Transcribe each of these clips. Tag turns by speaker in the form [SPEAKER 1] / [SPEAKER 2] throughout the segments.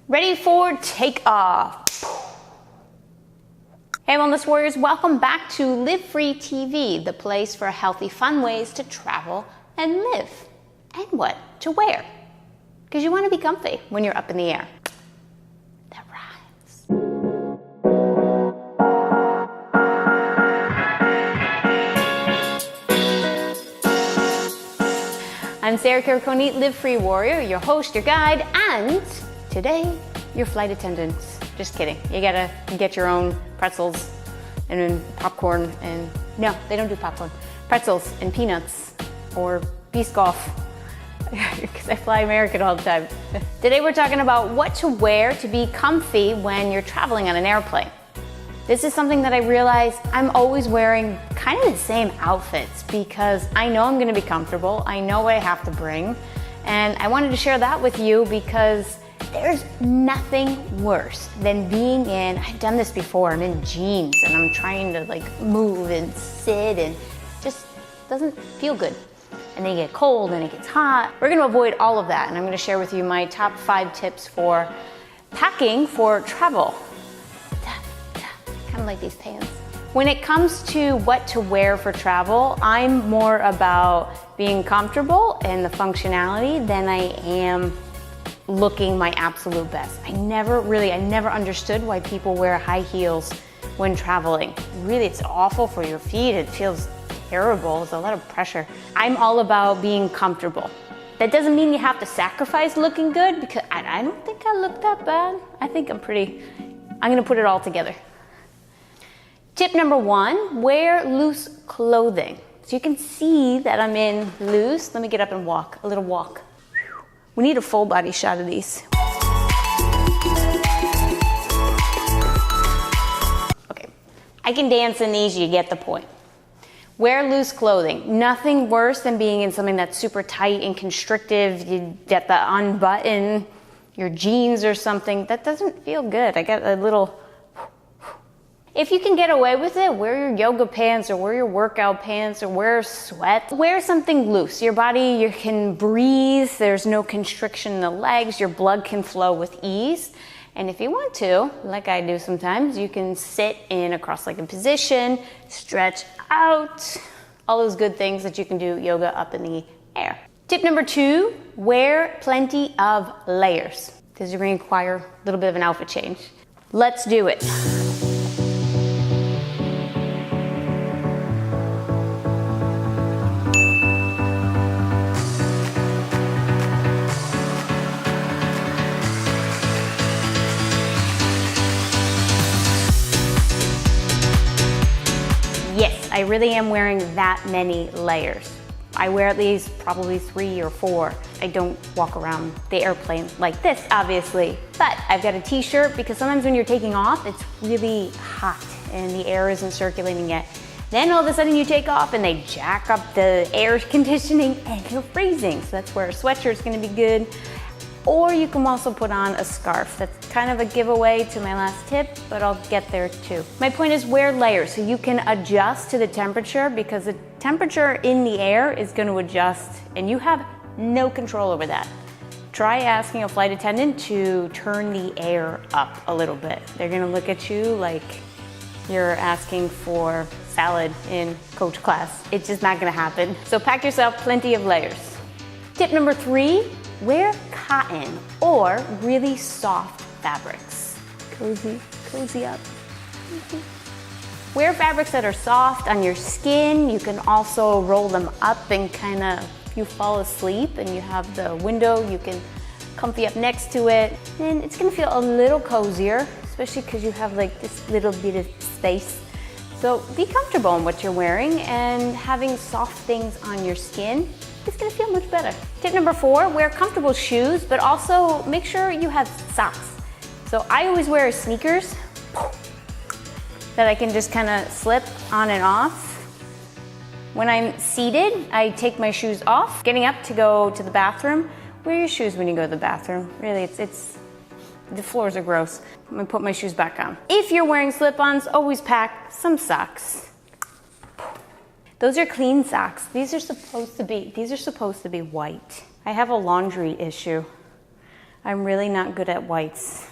[SPEAKER 1] Ready for takeoff. Hey Wellness Warriors, welcome back to Live Free TV, the place for healthy, fun ways to travel and live. And what to wear. Because you want to be comfy when you're up in the air. That rhymes. I'm Sarah Cariconi, Live Free Warrior, your host, your guide, and today, your flight attendant. Just kidding. You gotta get your own pretzels and popcorn and, no, they don't do popcorn. Pretzels and peanuts or Biscoff, because I fly American all the time. Today we're talking about what to wear to be comfy when you're traveling on an airplane. This is something that I realize I'm always wearing kind of the same outfits because I know I'm gonna be comfortable, I know what I have to bring, and I wanted to share that with you because there's nothing worse than being in, I've done this before, I'm in jeans and I'm trying to like move and sit and just doesn't feel good. And then you get cold and it gets hot. We're gonna avoid all of that and I'm gonna share with you my top 5 tips for packing for travel. Kind of like these pants. When it comes to what to wear for travel, I'm more about being comfortable and the functionality than I am looking my absolute best. I never understood why people wear high heels when traveling. Really, it's awful for your feet. It feels terrible. It's a lot of pressure. I'm all about being comfortable. That doesn't mean you have to sacrifice looking good because I don't think I look that bad. I think I'm gonna put it all together. Tip number 1, wear loose clothing. So you can see that I'm in loose. Let me get up and walk, a little walk. We need a full body shot of these. Okay, I can dance in these, you get the point. Wear loose clothing. Nothing worse than being in something that's super tight and constrictive. You get the unbutton, your jeans or something. That doesn't feel good. I got a little. If you can get away with it, wear your yoga pants or wear your workout pants or wear sweats. Wear something loose. Your body, you can breathe. There's no constriction in the legs. Your blood can flow with ease. And if you want to, like I do sometimes, you can sit in a cross-legged position, stretch out, all those good things that you can do yoga up in the air. Tip number 2, wear plenty of layers because you're going to require a little bit of an outfit change. Let's do it. Yes, I really am wearing that many layers. I wear at least probably 3 or 4. I don't walk around the airplane like this, obviously. But I've got a t-shirt because sometimes when you're taking off, it's really hot and the air isn't circulating yet. Then all of a sudden you take off and they jack up the air conditioning and you're freezing. So that's where a sweatshirt's gonna be good. Or you can also put on a scarf. That's kind of a giveaway to my last tip, but I'll get there too. My point is wear layers so you can adjust to the temperature because the temperature in the air is going to adjust and you have no control over that. Try asking a flight attendant to turn the air up a little bit. They're going to look at you like you're asking for salad in coach class. It's just not going to happen. So pack yourself plenty of layers. Tip number 3, wear cotton or really soft fabrics. Cozy up. Wear fabrics that are soft on your skin. You can also roll them up and kind of, if you fall asleep and you have the window, you can comfy up next to it. And it's gonna feel a little cozier, especially because you have like this little bit of space. So be comfortable in what you're wearing and having soft things on your skin. It's gonna feel much better. Tip number 4, wear comfortable shoes, but also make sure you have socks. So I always wear sneakers that I can just kind of slip on and off. When I'm seated, I take my shoes off. Getting up to go to the bathroom, wear your shoes when you go to the bathroom. Really, the floors are gross. I'm gonna put my shoes back on. If you're wearing slip-ons, always pack some socks. Those are clean socks. These are supposed to be white. I have a laundry issue. I'm really not good at whites.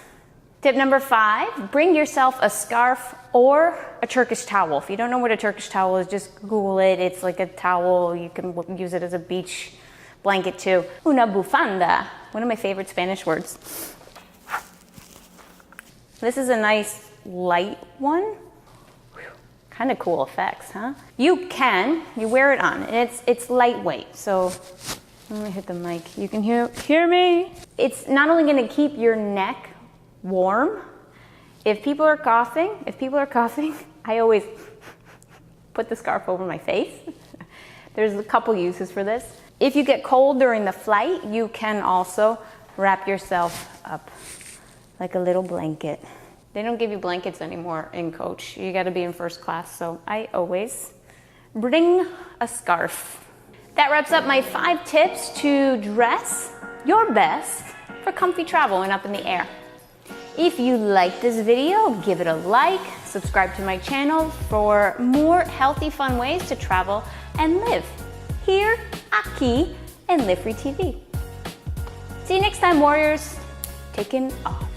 [SPEAKER 1] Tip number 5, bring yourself a scarf or a Turkish towel. If you don't know what a Turkish towel is, just Google it. It's like a towel. You can use it as a beach blanket too. Una bufanda, one of my favorite Spanish words. This is a nice light one. Kind of cool effects, huh? You wear it on. It's lightweight, so let me hit the mic. You can hear me. It's not only gonna keep your neck warm. If people are coughing, I always put the scarf over my face. There's a couple uses for this. If you get cold during the flight, you can also wrap yourself up like a little blanket. They don't give you blankets anymore in coach. You gotta be in first class, so I always bring a scarf. That wraps up my 5 tips to dress your best for comfy travel and up in the air. If you like this video, give it a like, subscribe to my channel for more healthy, fun ways to travel and live. Here, aquí, and Live Free TV. See you next time, warriors. Taking off.